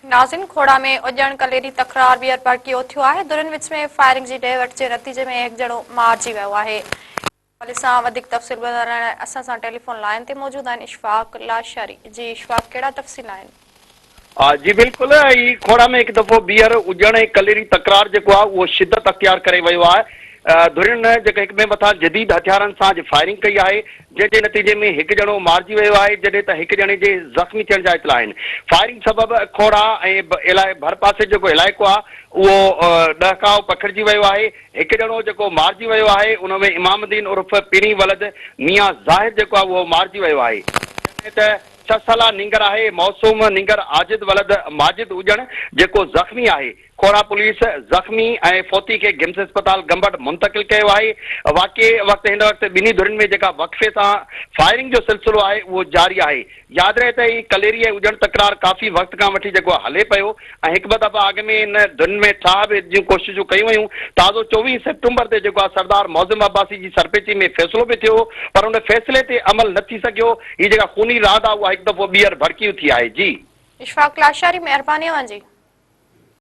नाज़िन खोड़ा में उजण कलेरी तकरार ॿीहर भड़कियो थियो आहे। धुरनि विच में फायरिंग जी ॾे-वठ जे नतीजे में हिकु ॼणो मारिजी वियो आहे। पुलिस सां वधीक तफ़सील ॿुधाइण लाइ असां सां टेलीफोन लाइन ते मौजूद आहिनि इशफाक लाशारी। जी इशफाक, कहिड़ा तफ़सील आहिनि? जी बिल्कुल, खोड़ा में एक दफ़ो ॿीहर उजण ऐं कलेरी तकरार जेको आहे उहो शिदत अख्तियार करे वियो आहे। धुरियुनि जेके हिक ॿिए मथां जदीद हथियारनि सां फायरिंग कई आहे, जंहिंजे नतीजे में हिकु ॼणो मारिजी वियो आहे, जॾहिं त हिकु ॼणे जे ज़ख़्मी थियण जा इतला आहिनि। फायरिंग सबबि खोड़ा ऐं भर पासे जेको इलाइक़ो आहे उहो ॾहकाव पखिड़िजी वियो आहे। हिकु ॼणो जेको मारिजी वियो आहे उन में इमामुद्दीन उर्फ़ पीरी वलद मियां ज़ाहिद जेको आहे उहो मारिजी वियो आहे। त 6 साला नींगर आहे मौसूम नींगर आजिद वलद माजिद उजण जेको ज़ख़्मी आहे। खोड़ा पुलिस ज़ख़्मी ऐं फोती खे गिम्स अस्पताल गंबट मुंतकिल कयो आहे। वाक़िए वक़्तु हिन वक़्तु ॿिन्ही धुरियुनि में जेका वक़फ़े सां फायरिंग जो सिलसिलो आहे उहो जारी आहे। यादि रहे त ही कलेरी ऐं उजण तकरार काफ़ी वक़्त खां वठी जेको हले पियो ऐं हिकु ॿ दफ़ा अॻु में इन धुरियुनि में ठाह जूं कोशिशूं कयूं वयूं। ताज़ो 24 सेप्टेम्बर ते जेको आहे सरदार मौज़िम अब्बासी जी सरपेची में फ़ैसिलो बि थियो, पर उन फ़ैसिले ते अमल न थी सघियो। हीअ जेका खूनी रात आहे उहा हिकु दफ़ो ॿीहर भड़की थी आहे। जी इशफाक लाशारी, महिरबानी जी।